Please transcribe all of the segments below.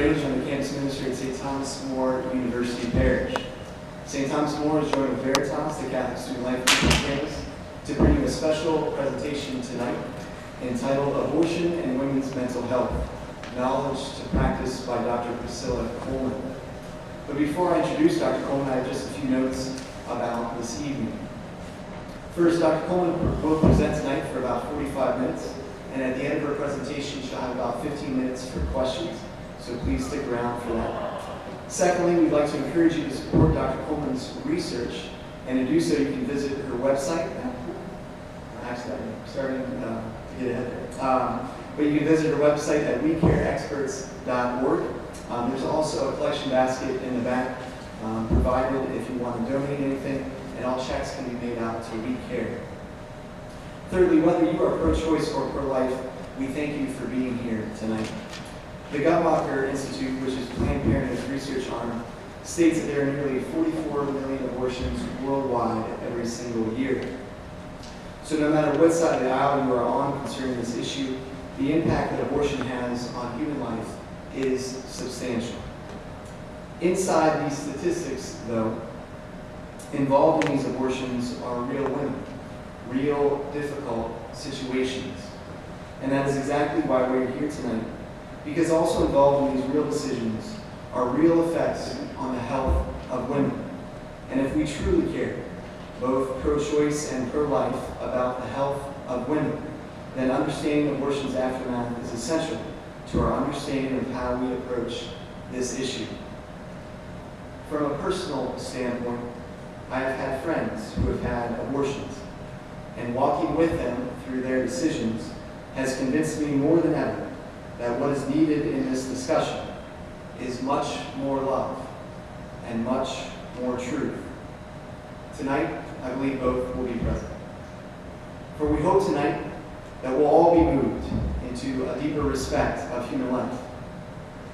arranged on the campus ministry at St. Thomas More University Parish. St. Thomas More is joined with Veritas, the Catholic Student Life Group on campus, to bring you a special presentation tonight entitled Abortion and Women's Mental Health, Knowledge to Practice by Dr. Priscilla Coleman. But before I introduce Dr. Coleman, I have just a few notes about this evening. First, Dr. Coleman will present tonight for about 45 minutes, and at the end of her presentation, she'll have about 15 minutes for questions, so please stick around for that. Secondly, we'd like to encourage you to support Dr. Coleman's research, and to do so, you can visit her website. Actually, I'm starting to get ahead there. But you can visit her website at wecareexperts.org. There's also a collection basket in the back provided if you want to donate anything, and all checks can be made out to We Care. Thirdly, whether you are pro-choice or pro-life, we thank you for being here tonight. The Guttmacher Institute, which is Planned Parenthood's research arm, states that there are nearly 44 million abortions worldwide every single year. So no matter what side of the aisle you are on concerning this issue, the impact that abortion has on human life is substantial. Inside these statistics, though, involved in these abortions are real women, real difficult situations. And that is exactly why we're here tonight, because also involved in these real decisions are real effects on the health of women. And if we truly care, both pro-choice and pro-life, about the health of women, then understanding abortion's aftermath is essential to our understanding of how we approach this issue. From a personal standpoint, I have had friends who have had abortions, and walking with them through their decisions has convinced me more than ever that what is needed in this discussion is much more love and much more truth. Tonight, I believe both will be present. For we hope tonight that we'll all be moved into a deeper respect of human life,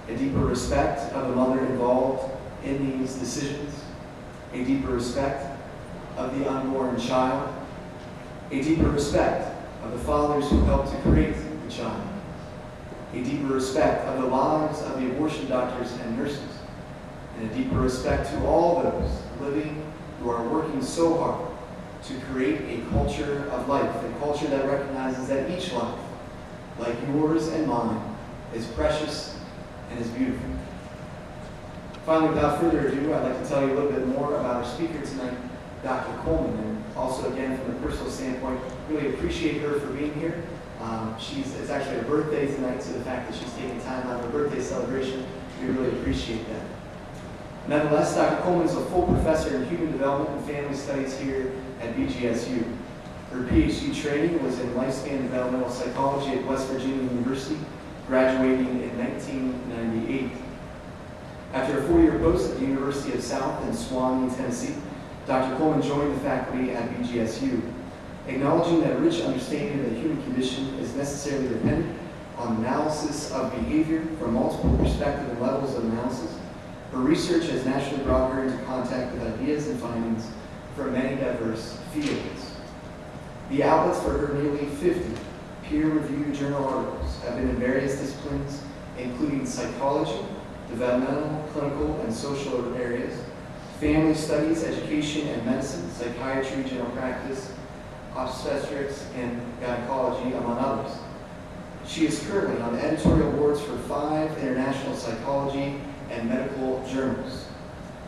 a deeper respect of the mother involved in these decisions, a deeper respect of the unborn child, a deeper respect of the fathers who helped to create the child, a deeper respect of the lives of the abortion doctors and nurses, and a deeper respect to all those living who are working so hard to create a culture of life, a culture that recognizes that each life, like yours and mine, is precious and is beautiful. Finally, without further ado, I'd like to tell you a little bit more about our speaker tonight, Dr. Coleman, and also, again, from a personal standpoint, really appreciate her for being here. It's actually her birthday tonight, so the fact that she's taking time out of her birthday celebration, we really appreciate that. Nonetheless, Dr. Coleman is a full professor in human development and family studies here at BGSU. Her PhD training was in lifespan developmental psychology at West Virginia University, graduating in 1998. After a 4-year post at the University of South in Swanee, Tennessee, Dr. Coleman joined the faculty at BGSU. Acknowledging that rich understanding of the human condition is necessarily dependent on analysis of behavior from multiple perspectives and levels of analysis, her research has naturally brought her into contact with ideas and findings from many diverse fields. The outlets for her nearly 50 peer-reviewed journal articles have been in various disciplines, including psychology, developmental, clinical, and social areas, family studies, education and medicine, psychiatry, general practice, obstetrics, and gynecology, among others. She is currently on the editorial boards for 5 international psychology and medical journals.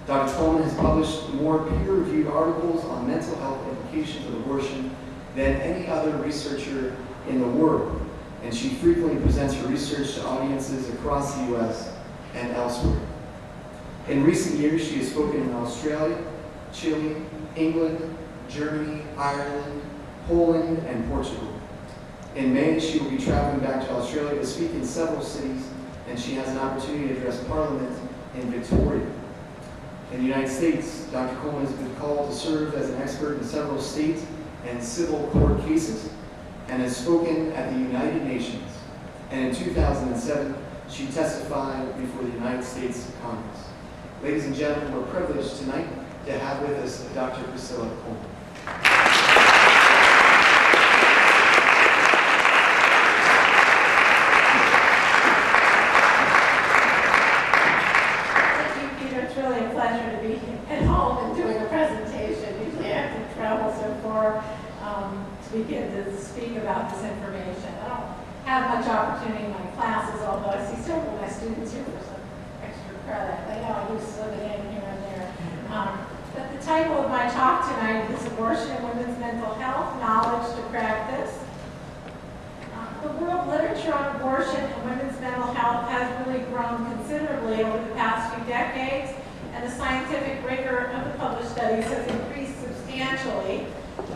Dr. Coleman has published more peer-reviewed articles on mental health implications of abortion than any other researcher in the world, and she frequently presents her research to audiences across the U.S. and elsewhere. In recent years, she has spoken in Australia, Chile, England, Germany, Ireland, Poland, and Portugal. In May, she will be traveling back to Australia to speak in several cities, and she has an opportunity to address Parliament in Victoria. In the United States, Dr. Coleman has been called to serve as an expert in several state and civil court cases, and has spoken at the United Nations. And in 2007, she testified before the United States Congress. Ladies and gentlemen, we're privileged tonight to have with us Dr. Priscilla Coleman. tonight is abortion and women's mental health, knowledge to practice. The world literature on abortion and women's mental health has really grown considerably over the past few decades, and the scientific rigor of the published studies has increased substantially.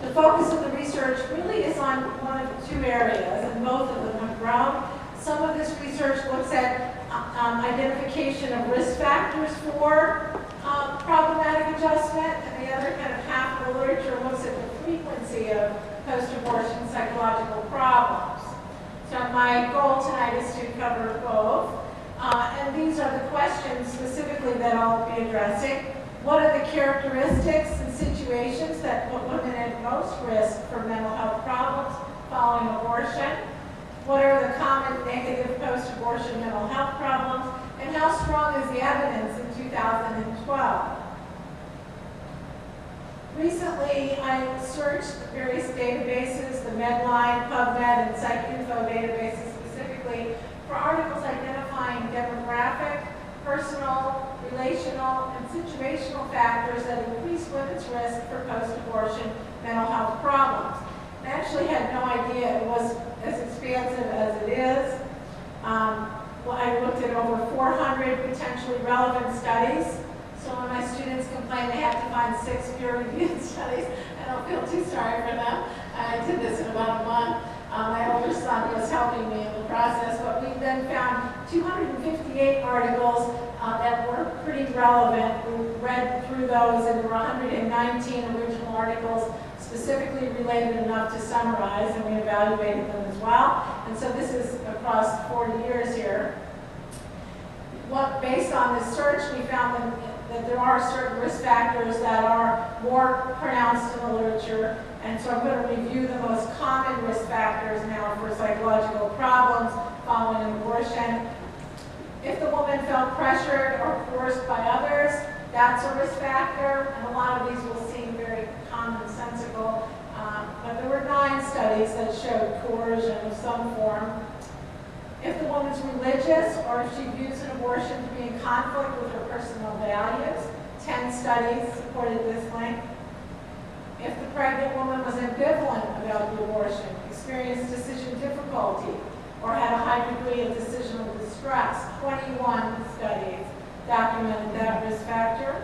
The focus of the research really is on one of two areas, and both of them have grown. Some of this research looks at identification of risk factors for problematic adjustment, and the other kind of half of the literature looks at the frequency of post-abortion psychological problems. So my goal tonight is to cover both. And these are the questions specifically that I'll be addressing. What are the characteristics and situations that put women at most risk for mental health problems following abortion? What are the common negative post-abortion mental health problems? And how strong is the evidence in 2012? Recently, I searched various databases, the Medline, PubMed, and PsycInfo databases specifically, for articles identifying demographic, personal, relational, and situational factors that increase women's risk for post-abortion mental health problems. I actually had no idea it was as expansive as it is. I looked at over 400 potentially relevant studies. So when my students complain they have to find 6 peer-reviewed studies, I don't feel too sorry for them. I did this in about a month. My older son was helping me in the process, but we then found 258 articles that were pretty relevant. We read through those, and there were 119 original articles specifically related enough to summarize, and we evaluated them as well. And so this is across 40 years here. Based on this search, we found that there are certain risk factors that are more pronounced in the literature. And so I'm going to review the most common risk factors now for psychological problems following an abortion. If the woman felt pressured or coerced by others, that's a risk factor. And a lot of these will seem very commonsensical. But there were 9 studies that showed coercion of some form. If the woman's religious or if she views an abortion to be in conflict with her personal values, 10 studies supported this link. If the pregnant woman was ambivalent about the abortion, experienced decision difficulty, or had a high degree of decisional distress, 21 studies documented that risk factor.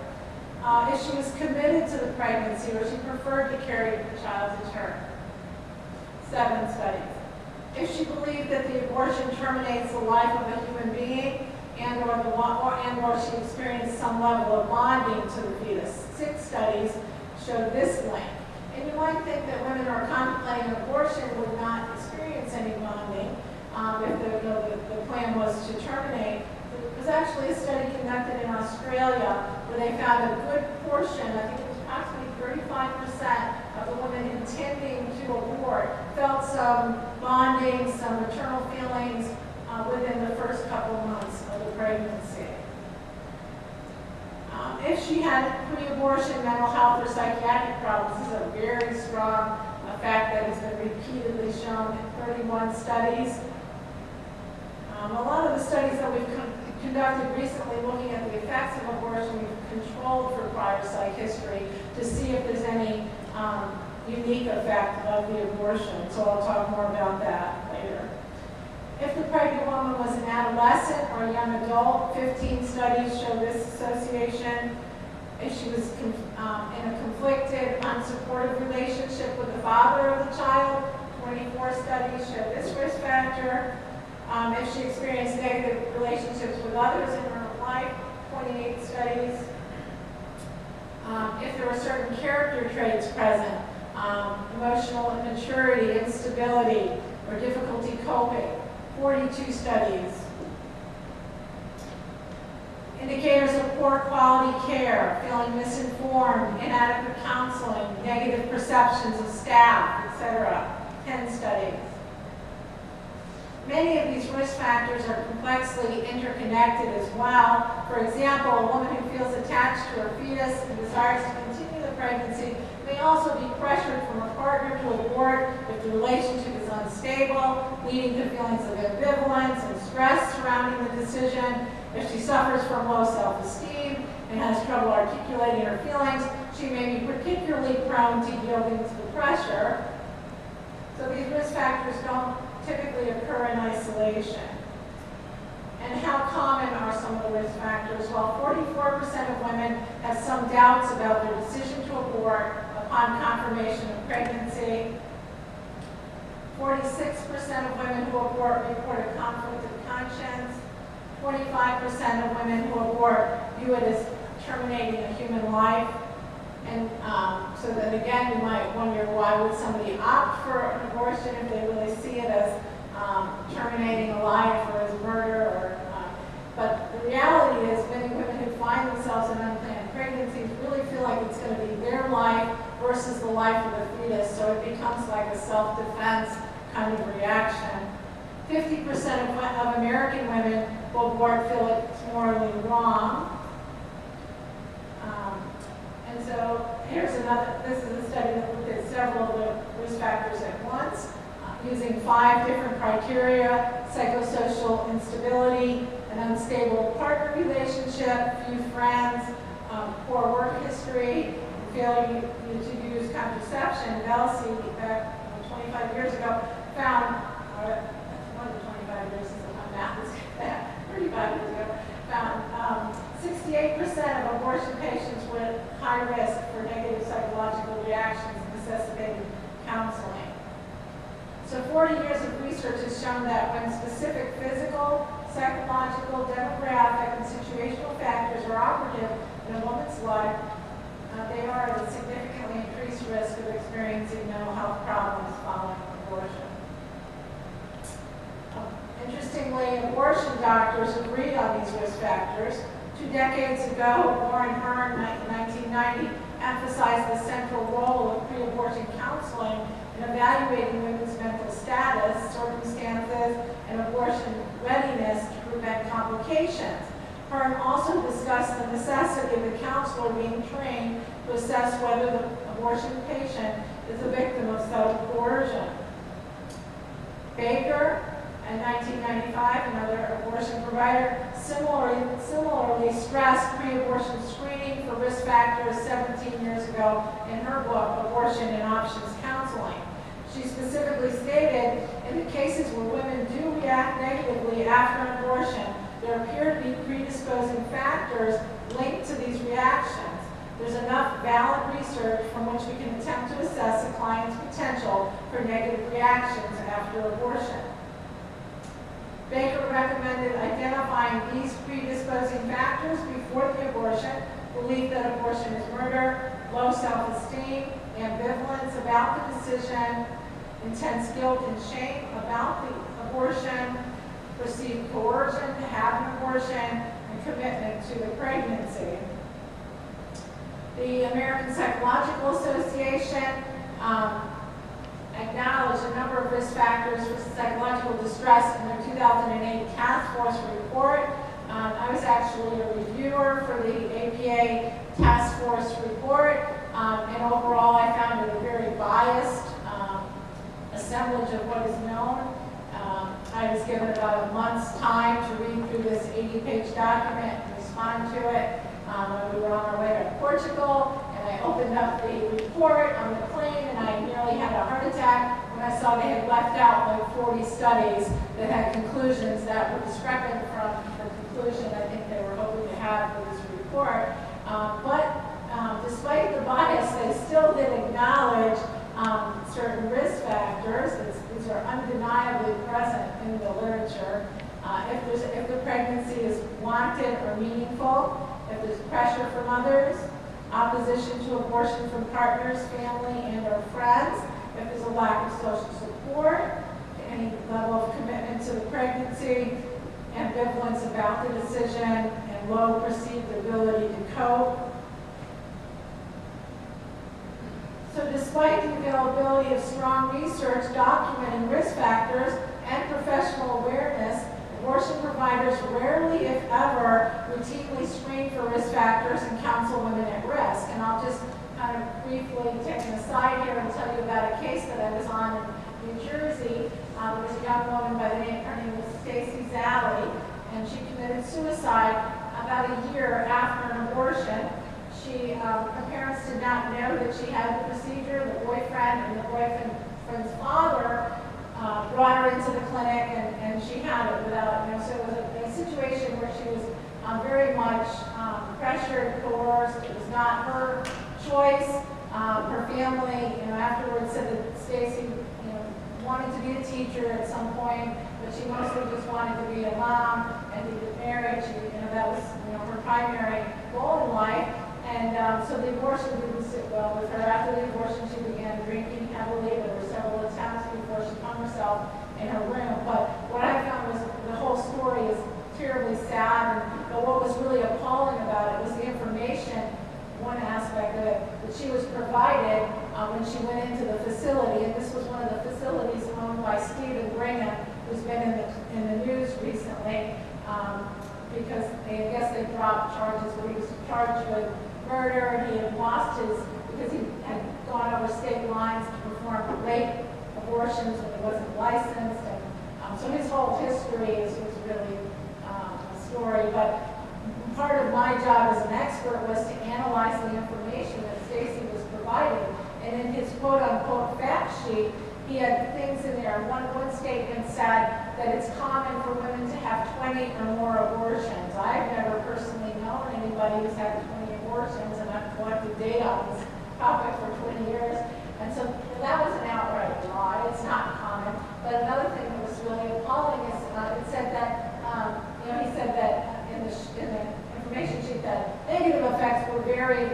If she was committed to the pregnancy or she preferred to carry the child to term, 7 studies. If she believed that the abortion terminates the life of a human being and/or she experienced some level of bonding to the fetus, 6 studies showed this link. And you might think that women who are contemplating abortion would not experience any bonding if the plan was to terminate. There was actually a study conducted in Australia where they found a good portion, I think it was approximately 35% of the women intending to abort felt some bonding, some maternal feelings within the first couple months of the pregnancy. If she had pre-abortion mental health or psychiatric problems, this is a very strong fact that has been repeatedly shown in 31 studies. A lot of the studies that we've conducted recently looking at the effects of abortion, we've controlled for prior psych history to see if there's any unique effect of the abortion. So I'll talk more about that later. If the pregnant woman was an adolescent or a young adult, 15 studies show this association. If she was in a conflicted, unsupportive relationship with the father of the child, 24 studies show this risk factor. If she experienced negative relationships with others in her life, 28 studies. If there were certain character traits present, emotional immaturity, instability, or difficulty coping, 42 studies. Indicators of poor quality care, feeling misinformed, inadequate counseling, negative perceptions of staff, etc., 10 studies. Many of these risk factors are complexly interconnected as well. For example, a woman who feels attached to her fetus and desires to continue the pregnancy may also be pressured from a partner to abort if the relationship is unstable, leading to feelings of ambivalence and stress surrounding the decision. If she suffers from low self-esteem and has trouble articulating her feelings, she may be particularly prone to yielding to the pressure. So these risk factors don't typically occur in isolation. And how common are some of the risk factors? Well, 44% of women have some doubts about their decision to abort upon confirmation of pregnancy. 46% of women who abort report a conflict of conscience. 25% of women who abort view it as terminating a human life. And so that again, you might wonder, why would somebody opt for an abortion if they really see it as terminating a life or as murder? But the reality is many women who find themselves in unplanned pregnancies really feel like it's going to be their life versus the life of the fetus, so it becomes like a self-defense kind of reaction. 50% of American women who abort feel it's morally wrong. And so here's another, this is a study that looked at several of the risk factors at once, using 5 different criteria: psychosocial instability, an unstable partner relationship, few friends, poor work history, failure to use contraception. Belsey, back 25 years ago, found, more than 25 years since my math is 35 years ago, found 68% of abortion patients were at high risk for negative psychological reactions necessitating counseling. So 40 years of research has shown that when specific physical, psychological, demographic, and situational factors are operative in a woman's life, they are at a significantly increased risk of experiencing mental health problems following abortion. Interestingly, abortion doctors agreed on these risk factors. 2 decades ago, Warren Hearn, in 1990, emphasized the central role of pre-abortion counseling in evaluating women's mental status, circumstances, and abortion readiness to prevent complications. Hearn also discussed the necessity of the counselor being trained to assess whether the abortion patient is a victim of subtle coercion. Baker, in 1995, another abortion provider, similarly stressed pre-abortion screening for risk factors 17 years ago in her book, Abortion and Options Counseling. She specifically stated, in the cases where women do react negatively after an abortion, there appear to be predisposing factors linked to these reactions. There's enough valid research from which we can attempt to assess a client's potential for negative reactions after abortion. Baker recommended identifying these predisposing factors before the abortion: belief that abortion is murder, low self-esteem, ambivalence about the decision, intense guilt and shame about the abortion, perceived coercion to have an abortion, and commitment to the pregnancy. The American Psychological Association acknowledged a number of risk factors for psychological distress in their 2008 task force report. I was actually a reviewer for the APA task force report, and overall I found it a very biased assemblage of what is known. I was given about a month's time to read through this 80-page document and respond to it. We were on our way to Portugal, and I opened up the report on the plane, and I nearly had a heart attack when I saw they had left out like 40 studies that had conclusions that were discrepant from the conclusion I think they were hoping to have for this report. But despite the bias, they still did acknowledge certain risk factors. These are undeniably present in the literature. If the pregnancy is wanted or meaningful, if there's pressure from others, opposition to abortion from partners, family, and or friends, if there's a lack of social support, any level of commitment to the pregnancy, ambivalence about the decision, and low perceived ability to cope. So despite the availability of strong research documenting risk factors and professional awareness, abortion providers rarely, if ever, routinely screen for risk factors and counsel women at risk. And I'll just kind of briefly take an aside here and tell you about a case that I was on in New Jersey. There was a young woman by the name, her name was Stacy Zally, and she committed suicide about a year after an abortion. Her parents did not know that she had the procedure. The boyfriend and the boyfriend's father brought her into the clinic, and she had it without, so it was a situation where she was very much pressured, coerced. It was not her choice. Her family, afterwards said that Stacy, wanted to be a teacher at some point, but she mostly just wanted to be a mom and to get married. That was, her primary goal in life. And so the abortion didn't sit well with her. After the abortion, she began drinking heavily. There were several attempts before she hung herself in her room. But what I found was the whole story is terribly sad. But what was really appalling about it was the information, one aspect of it, that she was provided when she went into the facility. And this was one of the facilities owned by Stephen Brigham, who's been in the news recently because I guess they dropped charges where he was charged with murder. He had lost because he had gone over state lines to perform rape abortions when he wasn't licensed. And so his whole history was really a story. But part of my job as an expert was to analyze the information that Stacy was providing. And in his quote-unquote fact sheet, he had things in there. One statement said that it's common for women to have 20 or more abortions. I've never personally known anybody who's had 20 abortions, and I've collected data on this topic for 20 years. And so that was an outright lie. It's not common. But another thing that was really appalling is it said that, he said that in the information sheet that negative effects were very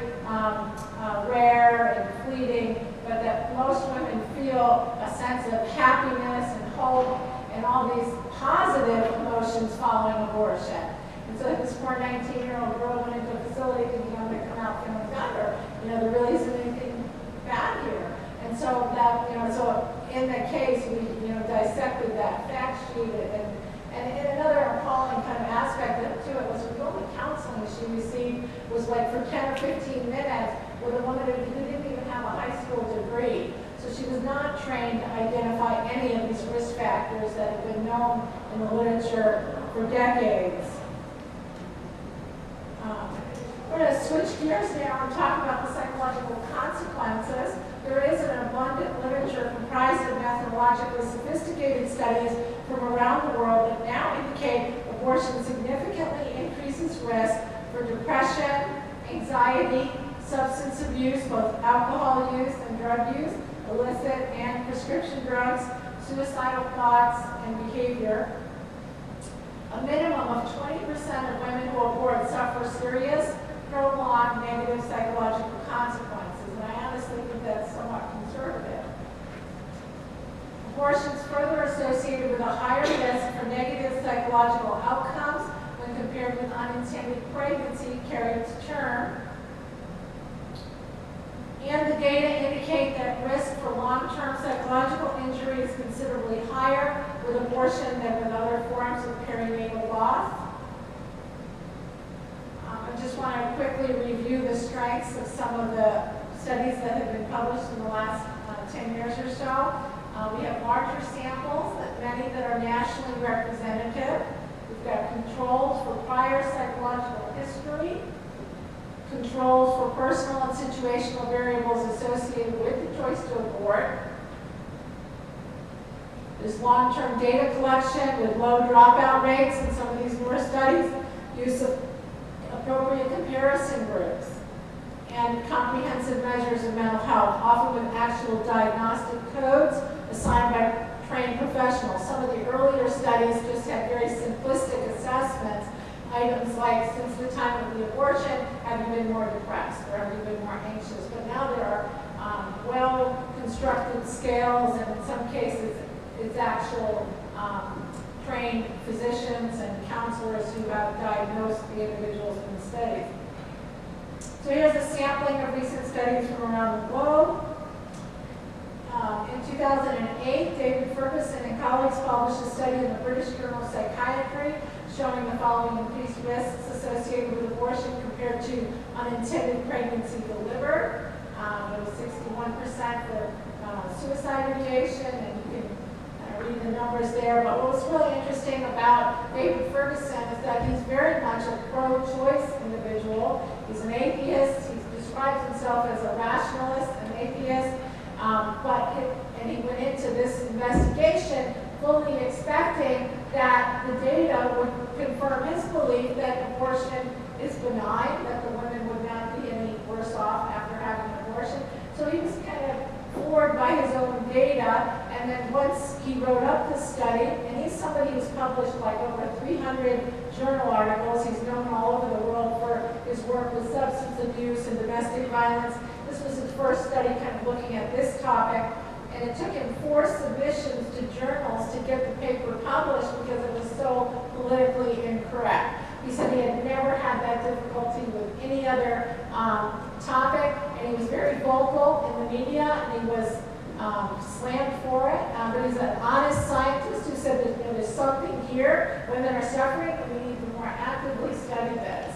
rare and fleeting, but that most women feel a sense of happiness and hope and all these positive emotions following abortion. And so this poor 19-year-old girl went into a facility thinking, I'm going to come out feeling better. There really isn't anything bad here. And so that, so in the case, we, dissected that fact sheet and another appalling kind of aspect to it was the only counseling she received was like for 10 or 15 minutes with a woman who didn't even have a high school degree. So she was not trained to identify any of these risk factors that have been known in the literature for decades. We're going to switch gears now and talk about the psychological consequences. There is an abundant literature comprised of methodologically sophisticated studies from around the world that now indicate abortion significantly increases risk for depression, anxiety, substance abuse, both alcohol use and drug use, illicit and prescription drugs, suicidal thoughts and behavior. A minimum of 20% of women who abort suffer serious, prolonged negative psychological consequences, and I honestly think that's somewhat conservative. Abortion is further associated with a higher risk for negative psychological outcomes when compared with unintended pregnancy carried to term. And the data indicate that risk for long-term psychological injury is considerably higher with abortion than with other forms of perinatal loss. I just want to quickly review the strengths of some of the studies that have been published in the last 10 years or so. We have larger samples, many that are nationally representative. We've got controls for prior psychological history, controls for personal and situational variables associated with the choice to abort. There's long-term data collection with low dropout rates in some of these newer studies, use of appropriate comparison groups, and comprehensive measures of mental health, often with actual diagnostic codes assigned by trained professionals. Some of the earlier studies just had very simplistic assessments, items like, since the time of the abortion, have you been more depressed or have you been more anxious? But now there are well-constructed scales, and in some cases, it's actual trained physicians and counselors who have diagnosed the individuals in the studies. So here's a sampling of recent studies from around the globe. In 2008, David Ferguson and colleagues published a study in the British Journal of Psychiatry showing the following increased risks associated with abortion compared to unintended pregnancy delivered. It was 61% for suicide ideation, and you can read the numbers there. But what was really interesting about David Ferguson is that he's very much a pro-choice individual. He's an atheist. He describes himself as a rationalist, an atheist. And he went into this investigation fully expecting that the data would confirm his belief that abortion is benign, that the women would not be any worse off after having an abortion. So he was kind of floored by his own data, and then once he wrote up this study, and he's somebody who's published like over 300 journal articles. He's known all over the world for his work with substance abuse and domestic violence. This was his first study kind of looking at this topic, and it took him 4 submissions to journals to get the paper published because it was so politically incorrect. He said he had never had that difficulty with any other topic, and he was very vocal in the media, and he was slammed for it. But he's an honest scientist who said that there's something here, women are suffering, and we need to more actively study this.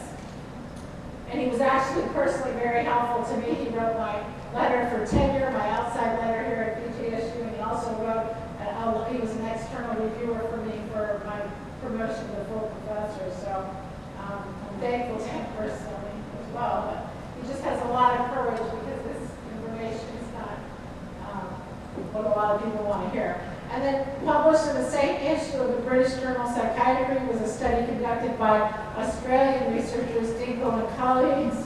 And he was actually personally very helpful to me. He wrote my letter for tenure, my outside letter here at BGSU, and he also wrote, he was an external reviewer for me for my promotion to full professor. So I'm thankful to him personally as well. But he just has a lot of courage because this information is not what a lot of people want to hear. And then published in the same issue of the British Journal Psychiatry was a study conducted by Australian researchers Dingle and colleagues.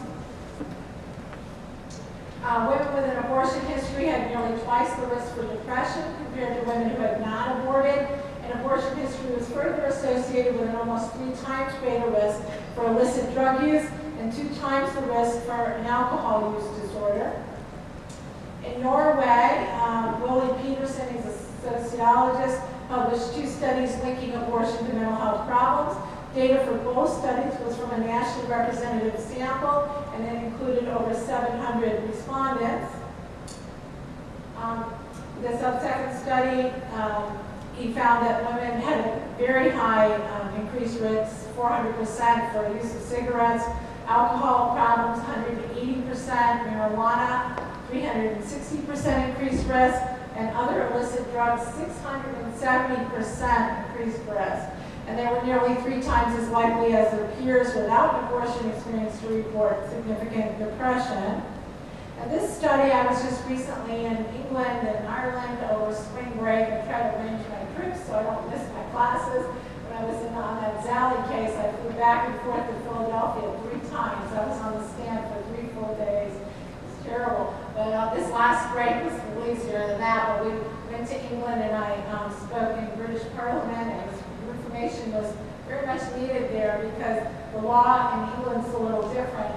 Women with an abortion history had nearly twice the risk for depression compared to women who had not aborted. And abortion history was further associated with an almost 3 times greater risk for illicit drug use and 2 times the risk for an alcohol use disorder. In Norway, Willie Peterson, he's a sociologist, published 2 studies linking abortion to mental health problems. Data for both studies was from a nationally representative sample, and it included over 700 respondents. The subsequent study, he found that women had a very high increased risk, 400% for use of cigarettes, alcohol problems, 180%, marijuana, 360% increased risk, and other illicit drugs, 670% increased risk. And they were nearly 3 times as likely as their peers without abortion experience to report significant depression. And this study, I was just recently in England and Ireland over spring break and tried to arrange my trips so I don't miss my classes. When I was on that Zally case, I flew back and forth to Philadelphia 3 times. I was on the stand for 3 full days. It's terrible. But this last break was a little easier than that. But we went to England and I spoke in British Parliament, and information was very much needed there because the law in England is a little different.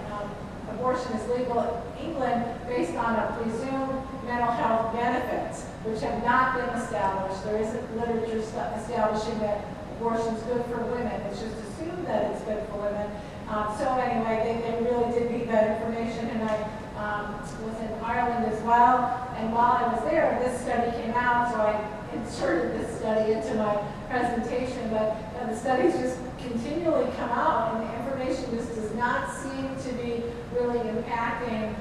Abortion is legal in England based on a presumed mental health benefits, which have not been established. There isn't literature establishing that abortion is good for women. It's just assumed that it's good for women. So anyway, they really did need that information, and I was in Ireland as well. And while I was there, this study came out, so I inserted this study into my presentation. But the studies just continually come out, and the information just does not seem to be really impacting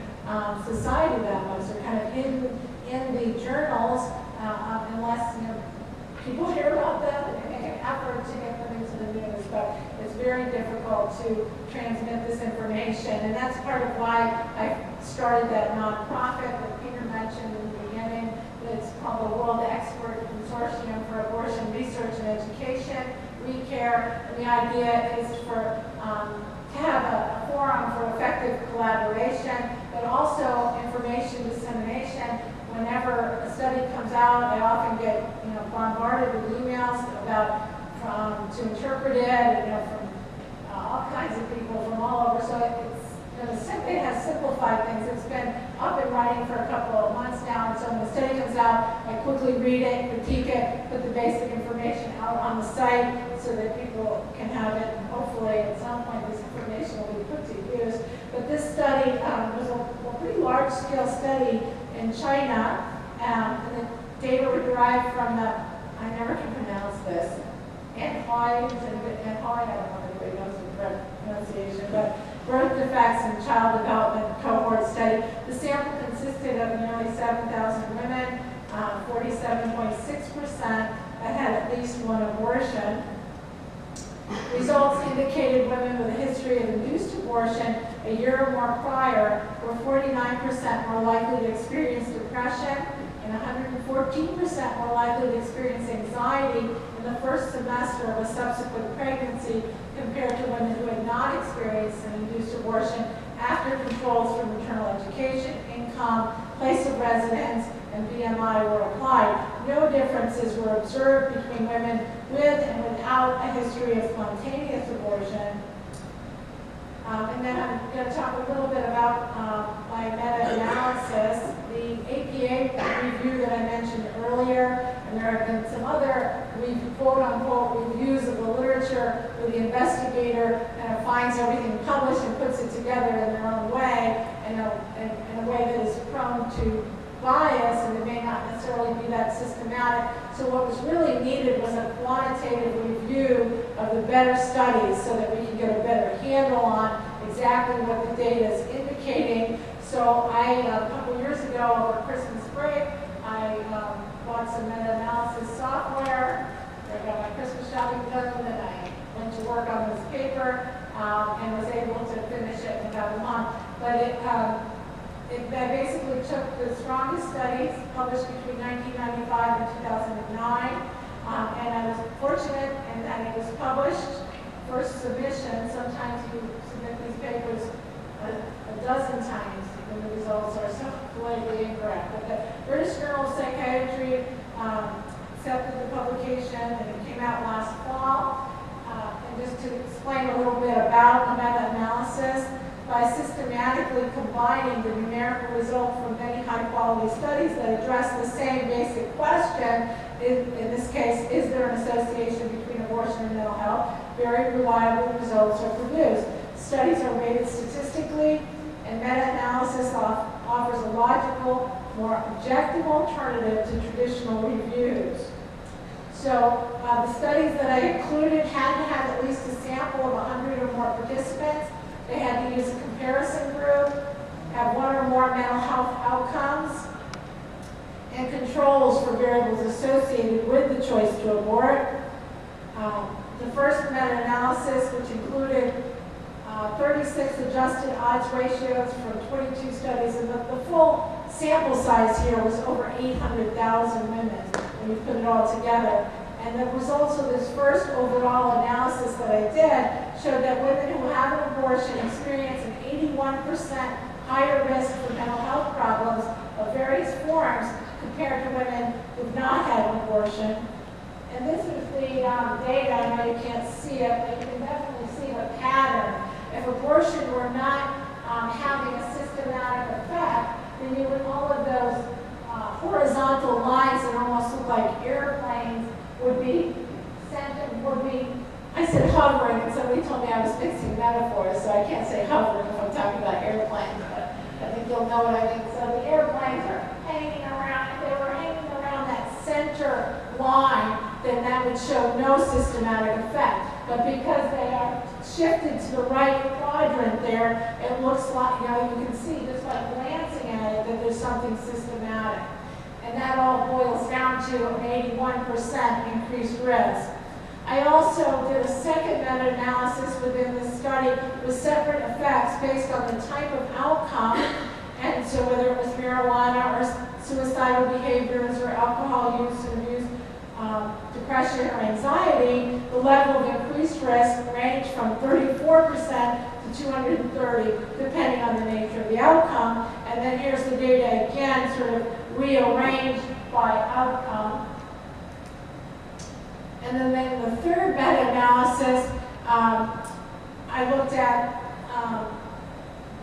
society that much. They're kind of hidden in the journals unless people hear about them and make an effort to get them into the news. But it's very difficult to transmit this information, and that's part of why I started that nonprofit that Peter mentioned in the beginning. It's called the World Expert Consortium for Abortion Research and Education, WeCare. And the idea is for to have a forum for effective collaboration, but also information dissemination. Whenever a study comes out, I often get bombarded with emails about to interpret it, and from all kinds of people from all over. So it has simplified things. It's been up and running for a couple of months now, and so when the study comes out, I quickly read it, critique it, put the basic information out on the site so that people can have it. And hopefully, at some point, this information will be put to use. But this study was a pretty large-scale study in China, and the data were derived from I never can pronounce this, Anhui, I don't know if anybody knows the correct pronunciation, but Growth Defects and Child Development Cohort Study. The sample consisted of nearly 7,000 women, 47.6% that had at least one abortion. Results indicated women with a history of induced abortion a year or more prior were 49% more likely to experience depression and 114% more likely to experience anxiety in the first semester of a subsequent pregnancy compared to women who had not experienced an induced abortion after controls from maternal education, income, place of residence, and BMI were applied. No differences were observed between women with and without a history of spontaneous abortion. And then I'm going to talk a little bit about my meta-analysis. The APA review that I mentioned earlier, and there have been some other quote-unquote reviews of the literature where the investigator kind of finds everything published and puts it together in their own way, in a way that is prone to bias, and it may not necessarily be that systematic. So what was really needed was a quantitative review of the better studies so that we can get a better handle on exactly what the data is indicating. So a couple years ago over Christmas break, I bought some meta-analysis software. I got my Christmas shopping done, and I went to work on this paper and was able to finish it in about a month. But it basically took the strongest studies published between 1995 and 2009, and I was fortunate in that it was published first submission. Sometimes you submit these papers a dozen times when the results are so blatantly incorrect. But the British Journal of Psychiatry accepted the publication, and it came out last fall. And just to explain a little bit about the meta-analysis, by systematically combining the numerical result from many high-quality studies that address the same basic question, in this case, is there an association between abortion and mental health? Very reliable results are produced. Studies are rated statistically, and meta-analysis offers a logical, more objective alternative to traditional reviews. So the studies that I included had to have at least a sample of 100 or more participants. They had to use a comparison group, have one or more mental health outcomes, and controls for variables associated with the choice to abort. The first meta-analysis, which included 36 adjusted odds ratios from 22 studies, and the full sample size here was over 800,000 women when you put it all together. And the results of this first overall analysis that I did showed that women who have an abortion experience an 81% higher risk for mental health problems of various forms compared to women who have not had an abortion. And this is the data. I know you can't see it, but you can definitely see the pattern. If abortion were not having a systematic effect, then you would all of those horizontal lines that almost look like airplanes would be I said hovering, and somebody told me I was mixing metaphors, so I can't say hovering if I'm talking about airplanes, but I think you'll know what I mean. So the airplanes are hanging around. If they were hanging around that center line, then that would show no systematic effect. But because they are shifted to the right quadrant there, it looks like, you can see just by glancing at it that there's something systematic. And that all boils down to an 81% increased risk. I also did a second meta-analysis within this study with separate effects based on the type of outcome, and so whether it was marijuana or suicidal behaviors or alcohol use and abuse, depression or anxiety, the level of increased risk ranged from 34% to 230, depending on the nature of the outcome. And then here's the data again, sort of rearranged by outcome. And then the third meta-analysis, I looked at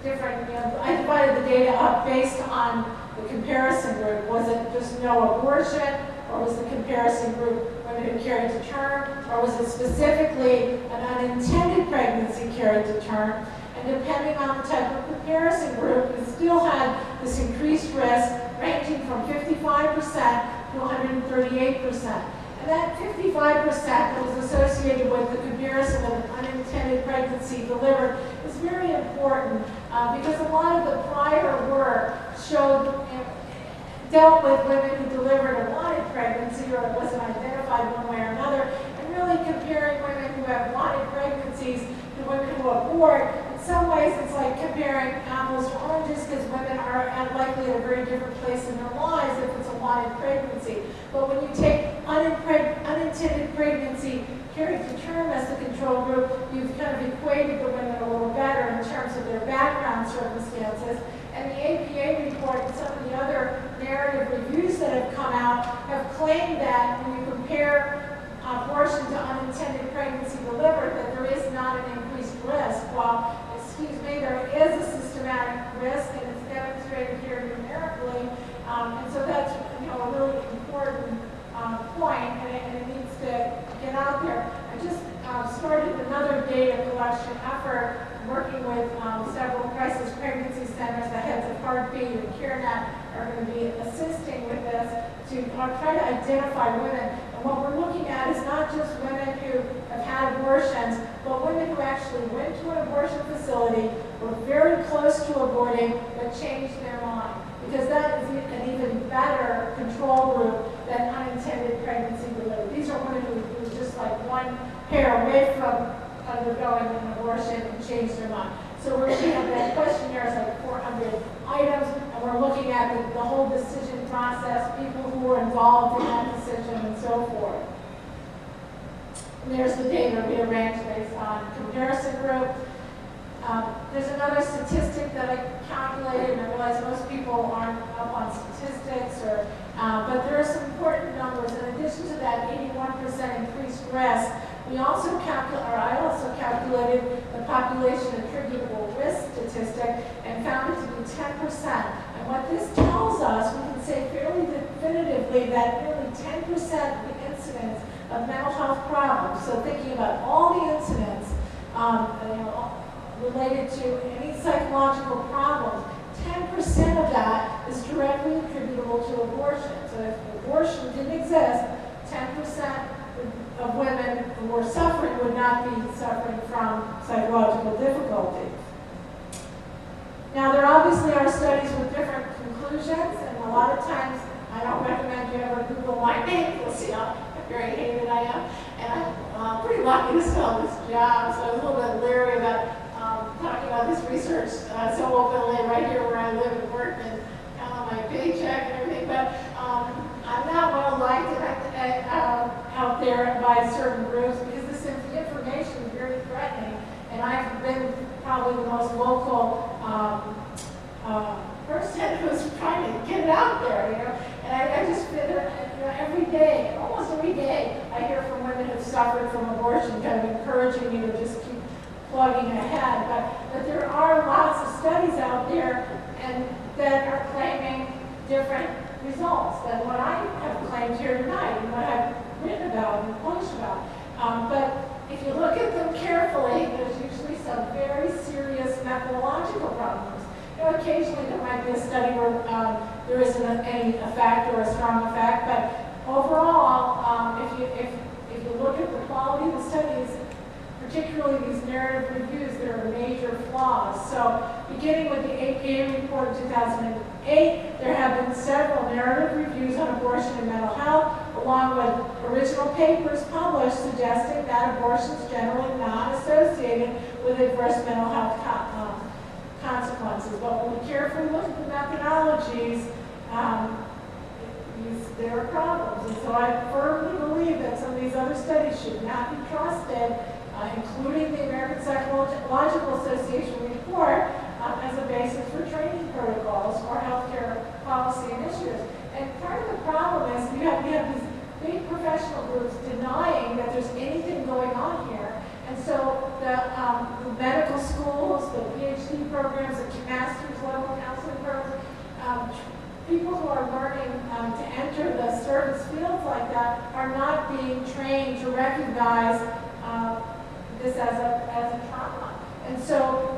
different, I divided the data up based on the comparison group. Was it just no abortion, or was the comparison group women who carried to term, or was it specifically an unintended pregnancy carried to term? And depending on the type of comparison group, we still had this increased risk ranging from 55% to 138%. And that 55% that was associated with the comparison of an unintended pregnancy delivered is very important because a lot of the prior work dealt with women who delivered a wanted pregnancy or it wasn't identified one way or another, and really comparing women who have wanted pregnancies to women who abort. In some ways, it's like comparing apples to oranges because women are likely at a very different place in their lives if it's a wanted pregnancy. But when you take unintended pregnancy carried to term as the control group, you've kind of equated the women a little better in terms of their background circumstances. And the APA report and some of the other narrative reviews that have come out have claimed that when you compare abortion to unintended pregnancy delivered, that there is not an increased risk. While, there is a systematic risk, and it's demonstrated here numerically. And so that's a really important point, and it needs to get out there. I just started another data collection effort working with several crisis pregnancy centers. The heads of Heartbeat and CareNet are going to be assisting with this to try to identify women. And what we're looking at is not just women who have had abortions, but women who actually went to an abortion facility, were very close to aborting, but changed their mind. Because that is an even better control group than unintended pregnancy delivery. These are women who were just like one hair away from undergoing an abortion and changed their mind. So we're looking at that questionnaire is like 400 items, and we're looking at the whole decision process, people who were involved in that decision, and so forth. And there's the data rearranged based on comparison group. There's another statistic that I calculated, and I realize most people aren't up on statistics, but there are some important numbers. In addition to that 81% increased risk, I also calculated the population attributable risk statistic and found it to be 10%. And what this tells us, we can say fairly definitively that nearly 10% of the incidents of mental health problems, so thinking about all the incidents related to any psychological problems, 10% of that is directly attributable to abortion. So if abortion didn't exist, 10% of women who were suffering would not be suffering from psychological difficulty. Now, there obviously are studies with different conclusions, and a lot of times I don't recommend you ever Google my name. You'll see how very hated I am. And I'm pretty lucky to still have this job, so I was a little bit leery about talking about this research so openly right here where I live and work and count on my paycheck and everything. But I'm not well liked out there by certain groups because this information is very threatening, and I've been probably the most vocal person who's trying to get it out there, And I just feel every day, almost every day, I hear from women who've suffered from abortion, kind of encouraging me to just keep plugging ahead. But there are lots of studies out there and that are claiming different results than what I have claimed here tonight and what I've written about and published about. But if you look at them carefully, there's usually some very serious methodological problems. Occasionally there might be a study where there isn't any effect or a strong effect, but overall, if you look at the quality of the studies, particularly these narrative reviews, there are major flaws. So beginning with the APA report in 2008, there have been several narrative reviews on abortion and mental health, along with original papers published suggesting that abortion is generally not associated with adverse mental health consequences. But when we carefully look at the methodologies, there are problems. And so I firmly believe that some of these other studies should not be trusted, including the American Psychological Association report, as a basis for training protocols or healthcare policy initiatives. And part of the problem is we have these big professional groups denying that there's anything going on here. And so the medical schools, the PhD programs, the master's level counseling programs, people who are learning to enter the service fields like that are not being trained to recognize this as a trauma. And so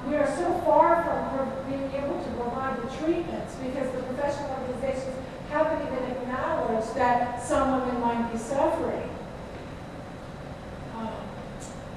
we are so far from being able to provide the treatments because the professional organizations haven't even acknowledged that some women might be suffering.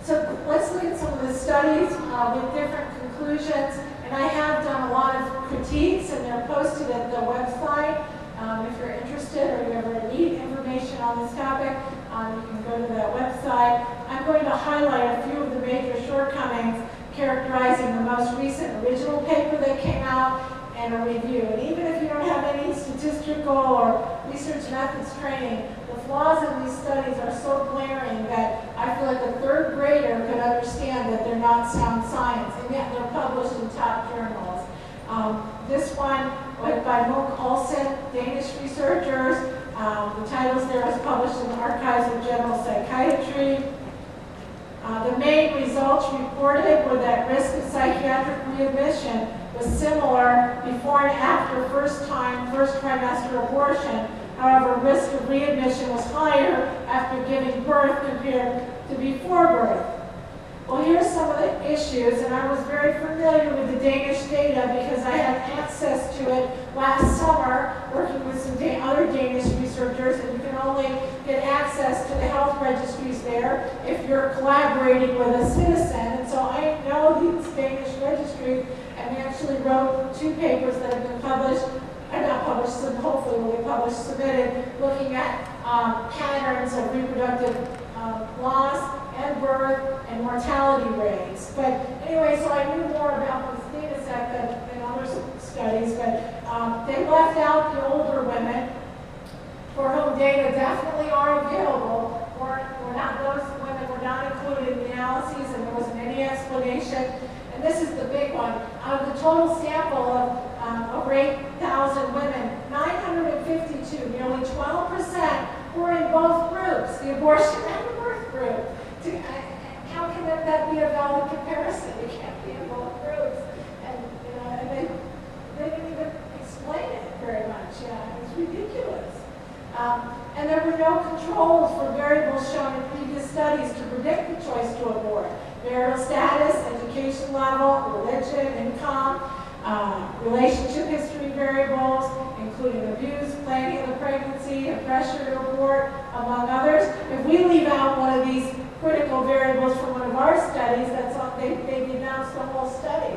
So let's look at some of the studies with different conclusions. And I have done a lot of critiques, and they're posted at the website. If you're interested or you ever need information on this topic, you can go to that website. I'm going to highlight a few of the major shortcomings characterizing the most recent original paper that came out and a review. And even if you don't have any statistical or research methods training, the flaws in these studies are so glaring that I feel like a third grader could understand that they're not sound science, and yet they're published in top journals. This one by Moe Olsen, Danish researchers. The titles there was published in the Archives of General Psychiatry. The main results reported were that risk of psychiatric readmission was similar before and after first trimester abortion. However, risk of readmission was higher after giving birth compared to before birth. Well, here's some of the issues, and I was very familiar with the Danish data because I had access to it last summer working with some other Danish researchers, and you can only get access to the health registries there if you're collaborating with a citizen. And so I know these Danish registries, and we actually wrote 2 papers that have been published, not published, so hopefully will be published, submitted, looking at patterns of reproductive loss and birth and mortality rates. But anyway, so I knew more about this data set than other studies, but they left out the older women for whom data definitely are available. Those women were not included in the analyses, and there wasn't any explanation. And this is the big one. Out of the total sample of over 8,000 women, 952, nearly 12%, were in both groups, the abortion and the birth group. How can that be a valid comparison? You can't be in both groups. And they didn't even explain it very much. It's ridiculous. And there were no controls for variables shown in previous studies to predict the choice to abort. Marital status, education level, religion, income, relationship history variables, including abuse, planning of the pregnancy, and pressure to abort, among others. If we leave out one of these critical variables from one of our studies, they denounced the whole study.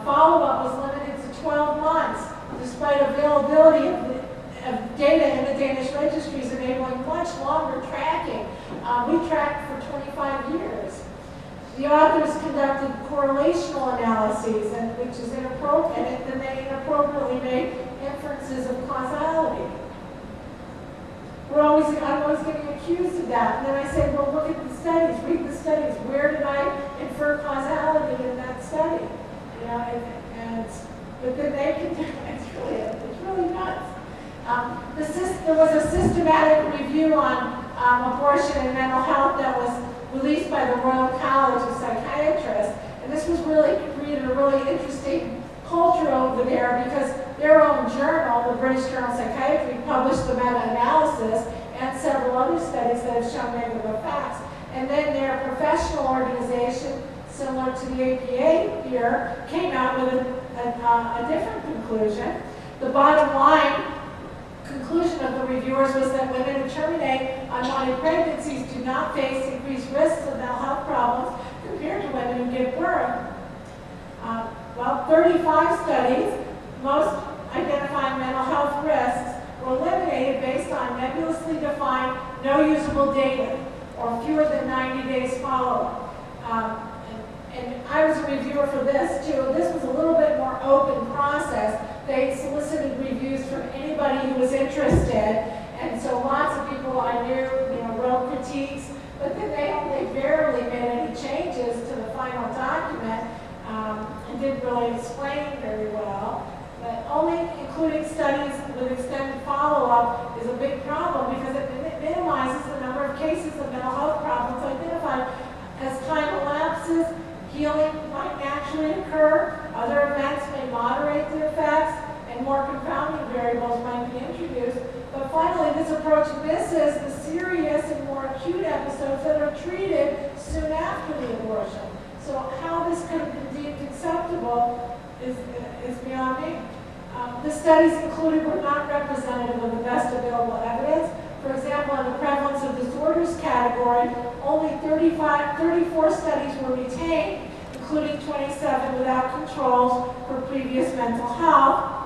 Follow-up was limited to 12 months, despite availability of data in the Danish registries enabling much longer tracking. We tracked for 25 years. The authors conducted correlational analyses, which is inappropriate, and they inappropriately made inferences of causality. I'm always getting accused of that. And then I say, well, look at the studies, read the studies. Where did I infer causality in that study? But then they can do it. It's really nuts. There was a systematic review on abortion and mental health that was released by the Royal College of Psychiatrists. And this was really created a really interesting culture over there because their own journal, the British Journal of Psychiatry, published the meta-analysis and several other studies that have shown negative effects. And then their professional organization, similar to the APA here, came out with a different conclusion. The bottom line conclusion of the reviewers was that women who terminate unwanted pregnancies do not face increased risks of mental health problems compared to women who give birth. 35 studies, most identifying mental health risks, were eliminated based on nebulously defined, no usable data, or fewer than 90 days follow-up. And I was a reviewer for this too. This was a little bit more open process. They solicited reviews from anybody who was interested, and so lots of people I knew, wrote critiques, but then they barely made any changes to the final document and didn't really explain very well. But only including studies with extended follow-up is a big problem because it minimizes the number of cases of mental health problems identified. As time elapses, healing might naturally occur, other events may moderate the effects, and more confounding variables might be introduced. But finally, this approach misses the serious and more acute episodes that are treated soon after the abortion. So how this could have been deemed acceptable is beyond me. The studies included were not representative of the best available evidence. For example, in the prevalence of disorders category, only 34 studies were retained, including 27 without controls for previous mental health.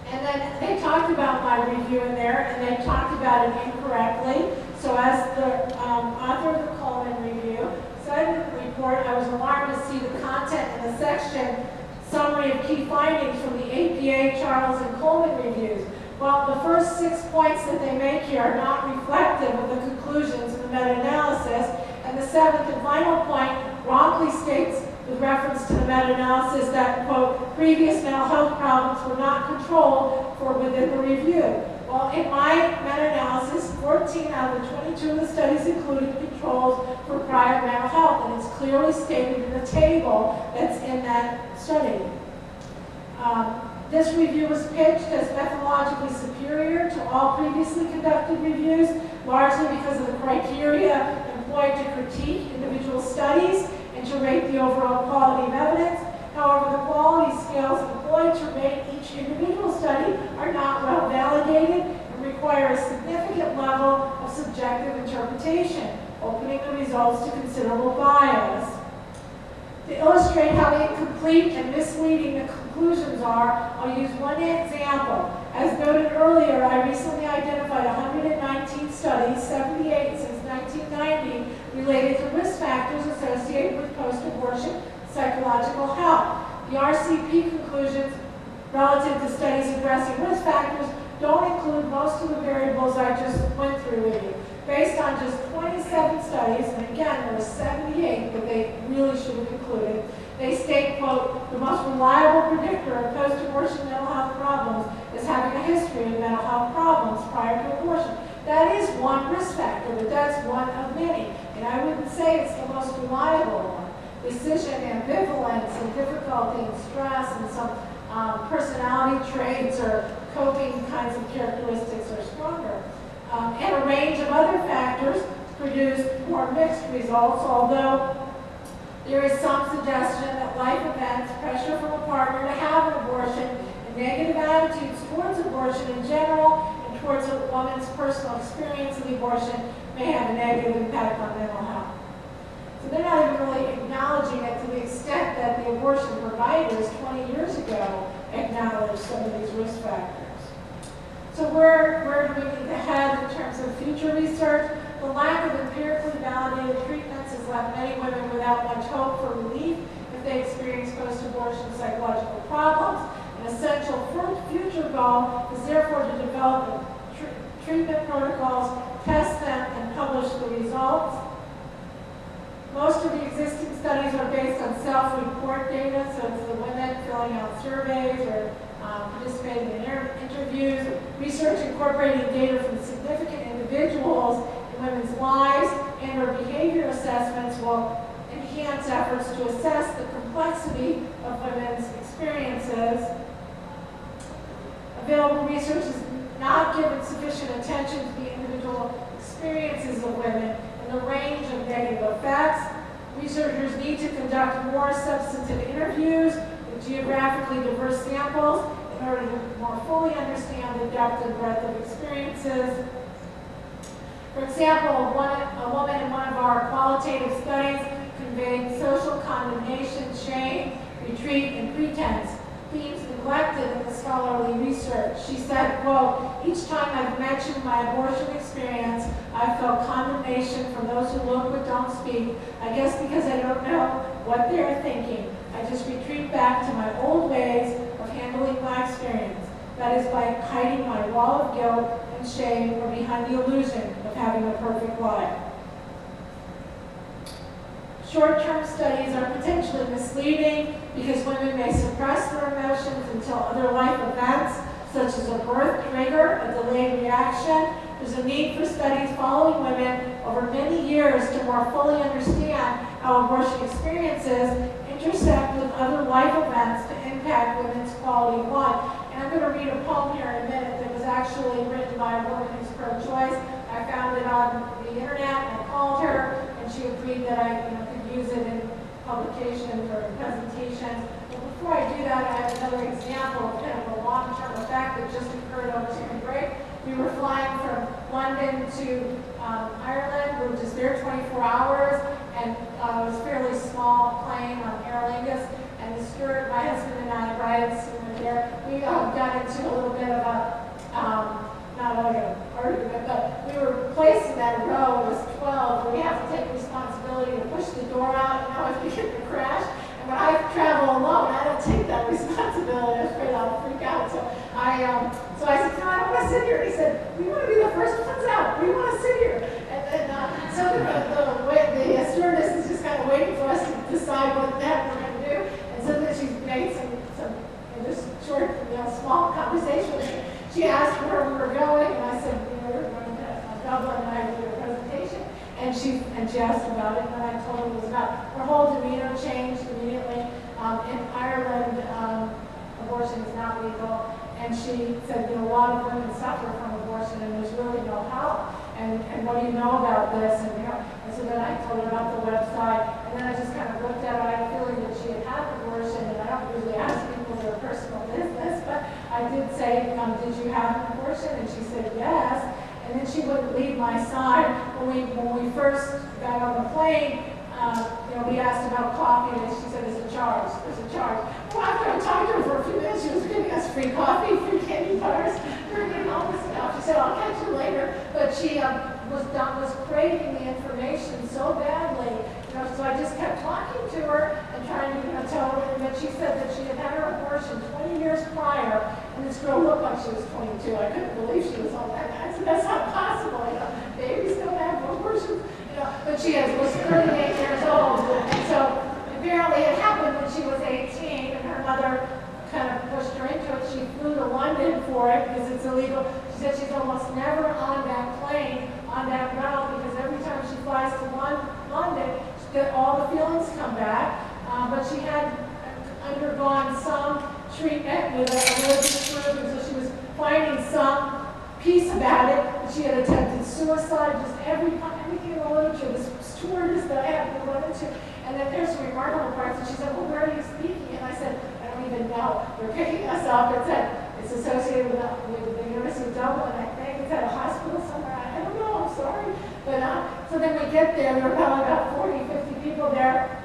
And then they talked about my review in there, and they talked about it incorrectly. So as the author of the Coleman review said in the report, I was alarmed to see the content in the section summary of key findings from the APA, Charles, and Coleman reviews. Well, the first 6 points that they make here are not reflective of the conclusions in the meta-analysis, and the seventh and final point wrongly states with reference to the meta-analysis that, quote, previous mental health problems were not controlled for within the review. Well, in my meta-analysis, 14 out of the 22 of the studies included controls for prior mental health, and it's clearly stated in the table that's in that study. This review was pitched as methodologically superior to all previously conducted reviews, largely because of the criteria employed to critique individual studies and to rate the overall quality of evidence. However, the quality scales employed to rate each individual study are not well validated and require a significant level of subjective interpretation, opening the results to considerable bias. To illustrate how incomplete and misleading the conclusions are, I'll use one example. As noted earlier, I recently identified 119 studies, 78 since 1990, related to risk factors associated with post-abortion psychological health. The RCP conclusions relative to studies addressing risk factors don't include most of the variables I just went through with you. Based on just 27 studies, and again, there were 78 that they really should have included, they state, quote, the most reliable predictor of post-abortion mental health problems is having a history of mental health problems prior to abortion. That is one risk factor, but that's one of many. And I wouldn't say it's the most reliable one. Decision ambivalence and difficulty and stress and some personality traits or coping kinds of characteristics are stronger. And a range of other factors produce more mixed results, although there is some suggestion that life events, pressure from a partner to have an abortion, and negative attitudes towards abortion in general and towards a woman's personal experience of the abortion may have a negative impact on mental health. So they're not even really acknowledging it to the extent that the abortion providers 20 years ago acknowledged some of these risk factors. So where do we need to head in terms of future research? The lack of empirically validated treatments has left many women without much hope for relief if they experience post-abortion psychological problems. An essential future goal is therefore to develop treatment protocols, test them, and publish the results. Most of the existing studies are based on self-report data, so it's the women filling out surveys or participating in interviews, research incorporating data from significant individuals in women's lives, and or behavior assessments will enhance efforts to assess the complexity of women's experiences. Available research has not given sufficient attention to the individual experiences of women and the range of negative effects. Researchers need to conduct more substantive interviews with geographically diverse samples in order to more fully understand the depth and breadth of experiences. For example, a woman in one of our qualitative studies conveyed social condemnation, shame, retreat, and pretense, themes neglected in the scholarly research. She said, quote, each time I've mentioned my abortion experience, I felt condemnation from those who look but don't speak. I guess because I don't know what they're thinking. I just retreat back to my old ways of handling my experience. That is by hiding my wall of guilt and shame or behind the illusion of having a perfect life. Short-term studies are potentially misleading because women may suppress their emotions until other life events, such as a birth trigger, a delayed reaction. There's a need for studies following women over many years to more fully understand how abortion experiences intersect with other life events to impact women's quality of life. And I'm going to read a poem here in a minute that was actually written by a woman who's pro-choice. I found it on the internet, and I called her, and she agreed that I could use it in publications or in presentations. But before I do that, I have another example of kind of a long-term effect that just occurred over spring break. We were flying from London to Ireland. We were just there 24 hours, and it was a fairly small plane on Aer Lingus. And the steward, my husband and I, Brian, were there. We got into a little bit of a, not like an argument, but we were placed in that row. It was 12, and we have to take responsibility to push the door out, if we get in a crash. And when I travel alone, I don't take that responsibility. I'm afraid I'll freak out. So I said, no, I don't want to sit here. And he said, we want to be the first ones out. We want to sit here. So the stewardess is just kind of waiting for us to decide what the heck we're going to do. And so then she made some just short, small conversation with me. She asked where we were going, and I said, we're going to Dublin, and I would do a presentation. And she asked about it, and then I told her it was about her whole demeanor changed immediately. In Ireland, abortion is not legal, and she said, a lot of women suffer from abortion, and there's really no help. And what do you know about this? And so then I told her about the website, and then I just kind of looked at it. I had a feeling that she had had an abortion, and I don't usually ask people their personal business, but I did say, did you have an abortion? And she said yes. And then she wouldn't leave my side. When we first got on the plane, we asked about coffee, and she said, there's a charge. Well, after I talked to her for a few minutes, she was giving us free coffee, free candy bars, we were getting all this stuff. She said, I'll catch you later. But she was craving the information so badly, so I just kept talking to her and trying to tell her that she said that she had had her abortion 20 years prior, and this girl looked like she was 22. I couldn't believe she was all that. I said, that's not possible. Babies don't have abortions. But she was 38 years old, and so apparently it happened when she was 18, and her mother kind of pushed her into it. She flew to London for it because it's illegal. She said she's almost never on that plane, on that route, because every time she flies to London, all the feelings come back. But she had undergone some treatment with a religious group, and so she was finding some peace about it. She had attempted suicide, just everything in the literature, this stewardess that I had to run into. And then there's some remarkable parts, and she said, well, where are you speaking? And I said, I don't even know. They're picking us up. It said it's associated with the University of Dublin, I think. It's at a hospital somewhere. I don't know, I'm sorry. But so then we get there, there were probably about 40, 50 people there.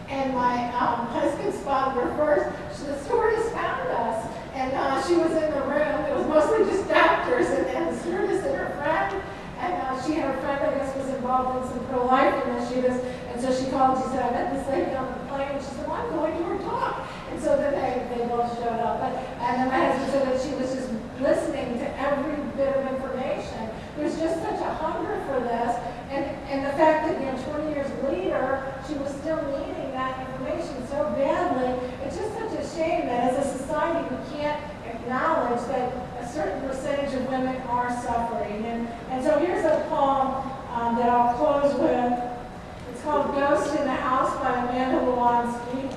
And my husband's father first, the stewardess found us. And she was in the room. It was mostly just doctors, and the stewardess and her friend. And she and her friend, I guess, was involved in some pro-life initiatives. And so she called and she said, I met this lady on the plane. And she said, well, I'm going to her talk. And so then they both showed up. And then my husband said that she was just listening to every bit of information. There's just such a hunger for this. And the fact that, 20 years later, she was still needing that information so badly, it's just such a shame that as a society we can't acknowledge that a certain percentage of women are suffering. And so here's a poem that I'll close with. It's called Ghost in the House by Amanda Lewansky.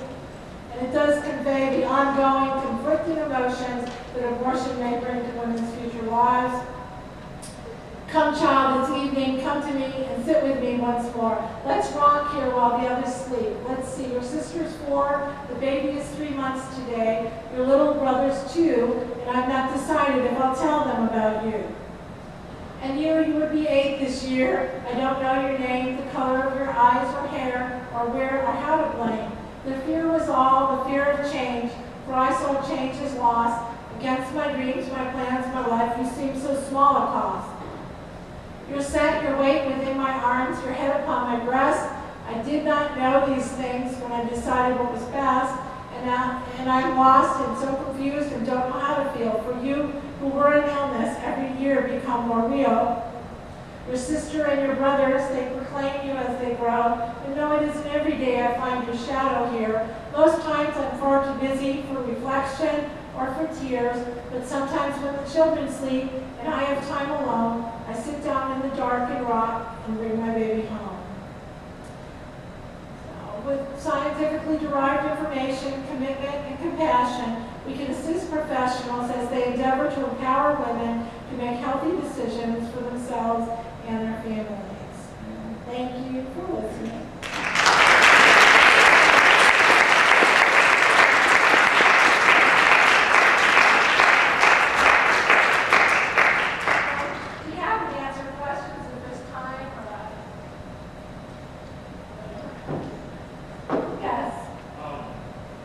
And it does convey the ongoing conflicting emotions that abortion may bring to women's future lives. Come, child, it's evening. Come to me and sit with me once more. Let's rock here while the others sleep. Let's see. Your sister's 4. The baby is 3 months today. Your little brother's 2. And I've not decided if I'll tell them about you. And you would be 8 this year. I don't know your name, the color of your eyes or hair, or where or how to blame. The fear was all, the fear of change, for I saw change as loss. Against my dreams, my plans, my life, you seem so small a cost. You set your weight within my arms, your head upon my breast. I did not know these things when I decided what was best, and I'm lost and so confused and don't know how to feel. For you who were in illness, every year become more real. Your sister and your brothers, they proclaim you as they grow. And no, it isn't every day I find your shadow here. Most times I'm far too busy for reflection or for tears, but sometimes when the children sleep and I have time alone, I sit down in the dark and rock and bring my baby home. So, with scientifically derived information, commitment, and compassion, we can assist professionals as they endeavor to empower women to make healthy decisions for themselves and their families. Thank you for listening.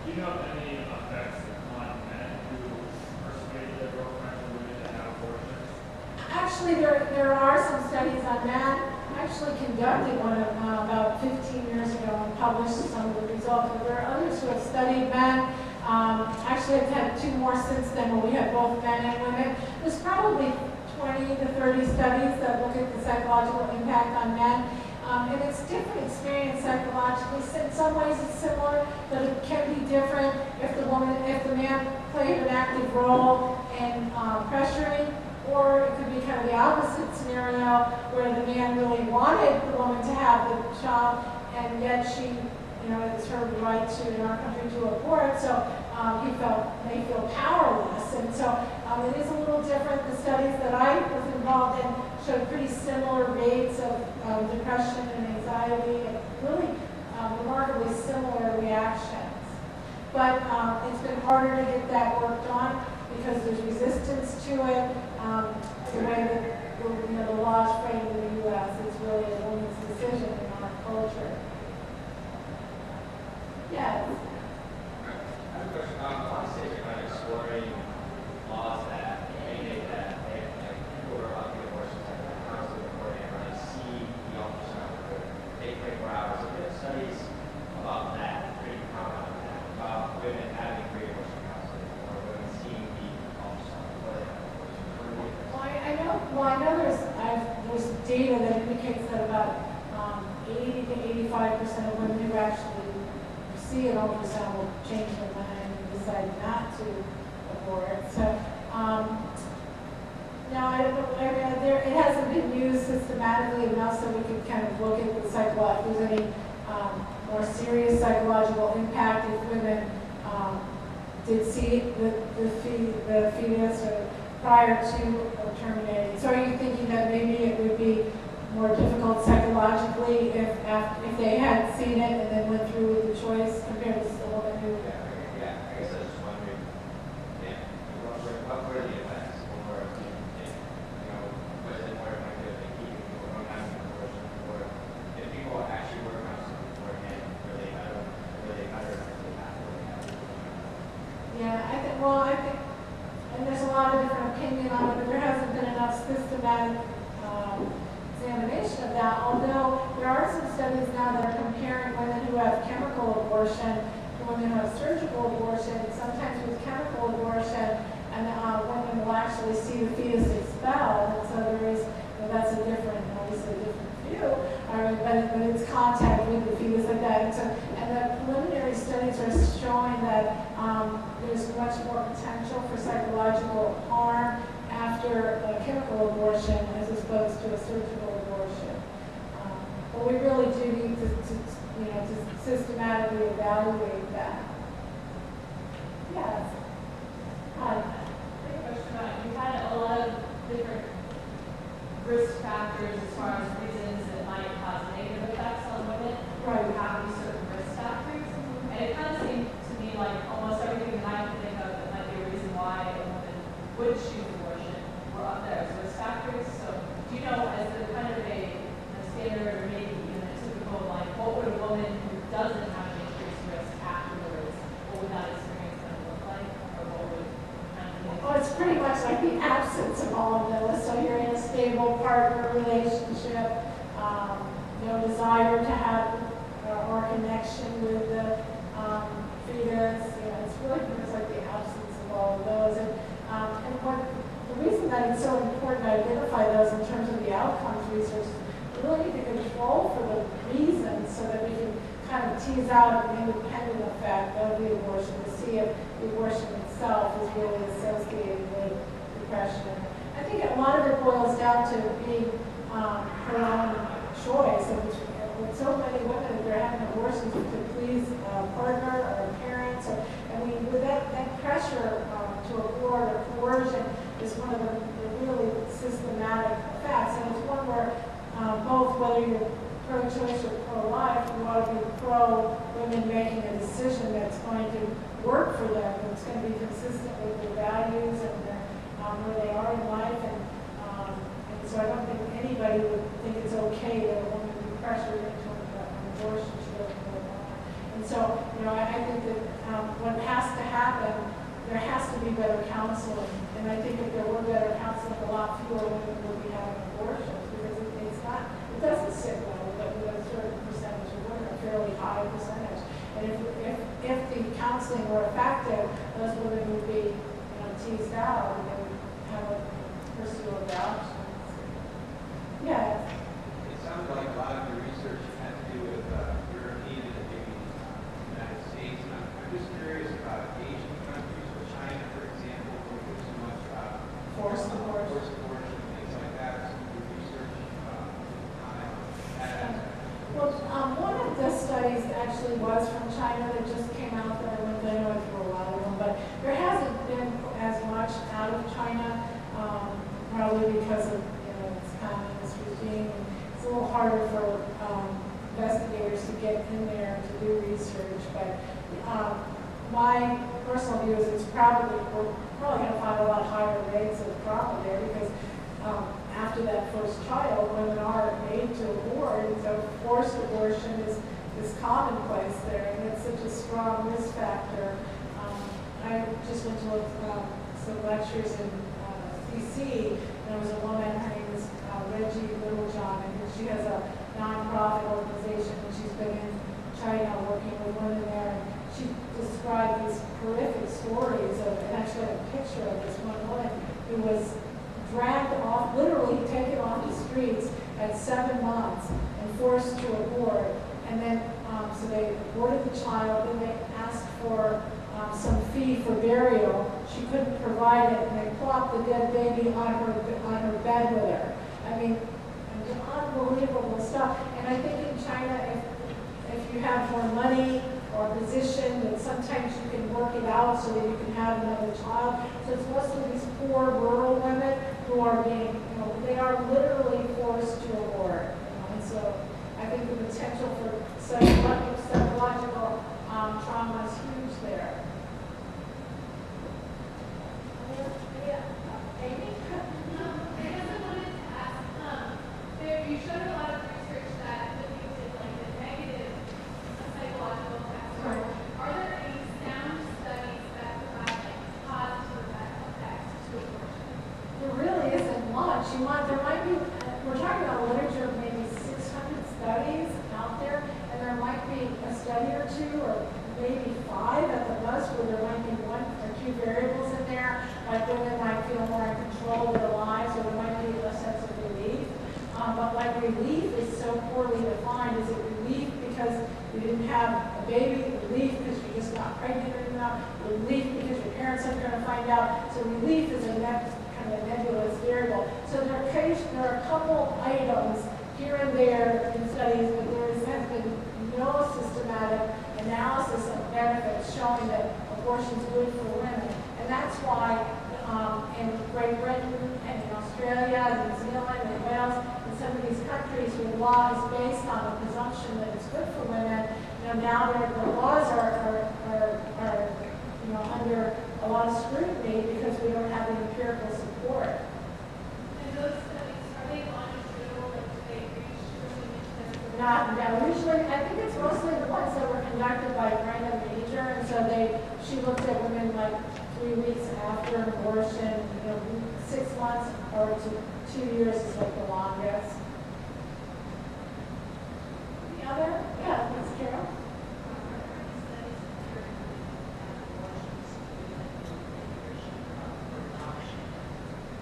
Do you know of any effects on men who persuade their girlfriends or women to have abortions? Actually, there are some studies on men. I actually conducted one about 15 years ago and published some of the results. But there are others who have studied men. Actually, I've had two more since then where we had both men and women. There's probably 20 to 30 studies that look at the psychological impact on men. And it's different experience psychologically. In some ways it's similar, but it can be different if the man played an active role in pressuring, or it could be kind of the opposite scenario where the man really wanted the woman to have the child, and yet she, it's her right to, in our country, to abort. So may feel powerless, and so it is a little different. The studies that I was involved in showed pretty similar rates of depression and anxiety, and really remarkably similar reactions. But it's been harder to get that worked on because there's resistance to it. The way that the law is framed in the U.S., it's really a woman's decision in our culture. Yes. I have a question. A lot of states are kind of exploring laws that mandate that people who are about to get abortions have to constantly report it or they see the ultrasound for 24 hours. Have there been studies about that, pretty common on that, about women having pre-abortion counseling or women seeing the ultrasound before they have abortion? Well, I know there's data that indicates that about 80 to 85% of women who actually see an ultrasound will change their mind and decide not to abort. So, it hasn't been used systematically enough so we can kind of look at the if there's any more serious psychological impact if women did see the fetus or prior to terminating. So are you thinking that maybe it would be more difficult psychologically if they had seen it and then went through with the choice compared to a woman who? Yeah, I guess I was just wondering, what were the effects? Or, was it more effective in keeping people from having an abortion? Or if people actually were counseling beforehand, were they better if they had one? Yeah, I think, and there's a lot of different opinion on it, but there hasn't been enough systematic examination of that, although there are some studies now that are comparing women who have chemical abortion to women who have surgical abortion. Sometimes with chemical abortion, and women will actually see the fetus expelled, and so there is, that's obviously a different view, but it's contact with the fetus like that. And the preliminary studies are showing that there's much more potential for psychological harm after a chemical abortion as opposed to a surgical abortion. But we really do need to systematically evaluate that. Yes. Hi. You've had a lot of different risk factors as far as reasons that might cause negative effects on women who have these certain risk factors. And it kind of seemed to me like almost everything that I can think of that might be a reason why a woman would choose abortion were up there as risk factors. So do you know, as a kind of a standard or maybe even a typical, like what would a woman who doesn't have an increased risk afterwards, what would that experience kind of look like? Or what would kind of Well, it's pretty much like the absence of all of those. So you're in a stable partner relationship, no desire to have or connection with the fetus. It's really pretty much like the absence of all of those. And the reason that it's so important to identify those in terms of the outcomes research, we really need to control for the reasons so that we can kind of tease out an independent effect of the abortion to see if the abortion itself is really associated with depression. I think a lot of it boils down to being her own choice. With so many women, if they're having abortions to please a partner or parents, with that pressure to abort or coercion is one of the really systematic effects. And it's one where both, whether you're pro-choice or pro-life, you ought to be pro-women making a decision that's going to work for them, that's going to be consistent with their values and where they are in life. And so I don't think anybody would think it's okay that a woman be pressured into an abortion. She doesn't know why. And so, I think that what has to happen, there has to be better counseling. And I think if there were better counseling, a lot fewer women would be having abortions because it doesn't sit well with a certain percentage of women, a fairly high percentage. And if the counseling were effective, those women would be, teased out and they would have a pursue adoption. Yeah. It sounds like a lot of your research had to do with European and maybe United States. And I'm just curious about Asian countries, or China, for example, where there's so much Forced abortion. forced abortion, things like that. Some of your research comment on that aspect. Well, one of the studies actually was from China that just came out that I went through a lot of them, but there hasn't been as much out of China, probably because of its communist regime. It's a little harder for investigators to get in there to do research, but my personal view is we're probably going to find a lot higher rates of trauma there because after that first child, women are made to abort, and so forced abortion is commonplace there, and it's such a strong risk factor. I just went to some lectures in D.C., and there was a woman, her name is Reggie Littlejohn, and she has a nonprofit organization, and she's been in China working with women there, and she described these horrific stories of, and actually had a picture of this one woman who was dragged off, literally taken off the streets at 7 months and forced to abort. And then, so they aborted the child, and they asked for some fee for burial. She couldn't provide it, and they plopped the dead baby on her bed with her. I mean, unbelievable stuff. And I think in China, if you have more money or position, that sometimes you can work it out so that you can have another child. So it's mostly these poor rural women who are being, they are literally forced to abort. And so I think the potential for psychological trauma is huge there. Amy? You showed a lot of research that depicted the negative psychological effects. Right. Are there any sound studies that provide positive effects to abortion? There really isn't much. There might be, we're talking about literature of maybe 600 studies out there, and there might be a study or two, or maybe 5 at the most, where there might be 1 or 2 variables in there, like women might feel more in control of their lives, or there might be a sense of relief. But relief is so poorly defined. Is it relief because you didn't have a baby? Relief because you just got pregnant or not? Relief because your parents aren't going to find out? So relief is kind of a nebulous variable. So there are a couple items here and there in studies, but there has been no systematic analysis of benefits showing that abortion is good for women. And that's why in Great Britain and in Australia, New Zealand, and Wales, some of these countries with laws based on the presumption that it's good for women, now the laws are under a lot of scrutiny because we don't have the empirical support. And those studies, are they longitudinal, do they reach Usually, I think it's mostly the ones that were conducted by Brenda Major, and so she looked at women 3 weeks after an abortion, 6 months or 2 years is the longest. The other? Yeah, Ms. Carol.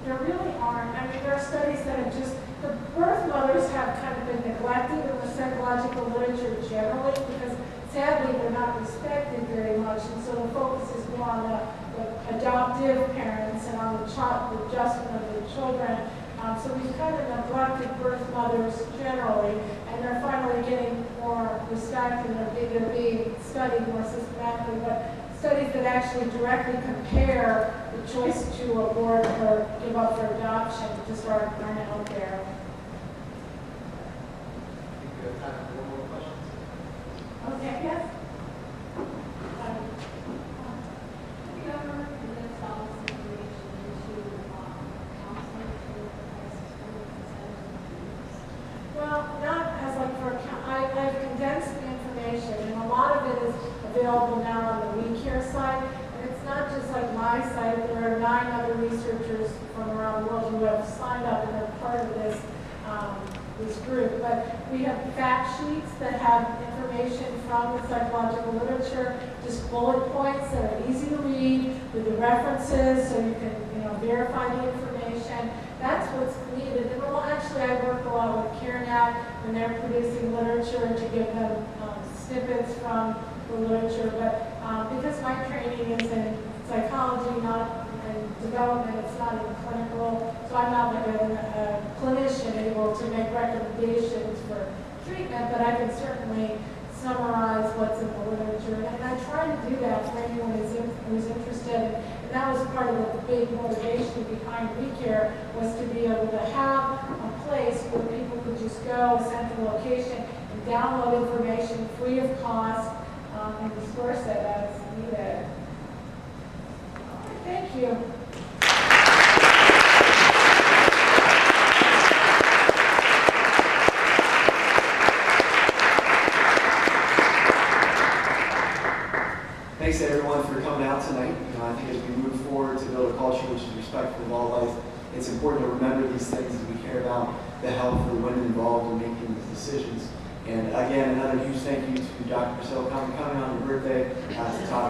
There really aren't. I mean, there are studies that have the birth mothers have kind of been neglected in the psychological literature generally because sadly they're not respected very much, and so the focus is more on the adoptive parents and on the adjustment of the children. So we've kind of neglected birth mothers generally, and they're finally getting more respect, and they're being studied more systematically. But studies that actually directly compare the choice to abort or give up for adoption just aren't out there. I think we have time for 1 more question. Okay, yes? the government can install some information into counseling for Well, not as for, I've condensed the information, and a lot of it is available now on the We Care site. And it's not just like my site, there are 9 other researchers from around the world who have signed up and are part of this, this group. But we have fact sheets that have information from the psychological literature, just bullet points that are easy to read with the references so you can, verify the information. That's what's needed. And well, actually, I work a lot with CareNet when they're producing literature to give them snippets from the literature. But because my training is in psychology, not in development, it's not in clinical, so I'm not like a clinician able to make recommendations for treatment, but I can certainly summarize what's in the literature. And I try to do that for anyone who's interested. And that was part of the big motivation behind WeCare, was to be able to have a place where people could just go, a central location, and download information free of cost and disperse it as needed. All right, thank you. Thanks to everyone for coming out tonight. I think as we move forward to build a culture which is respectful of all life, it's important to remember these things as we care about the health of the women involved in making these decisions. And again, another huge thank you to Dr. Priscilla coming on your birthday to talk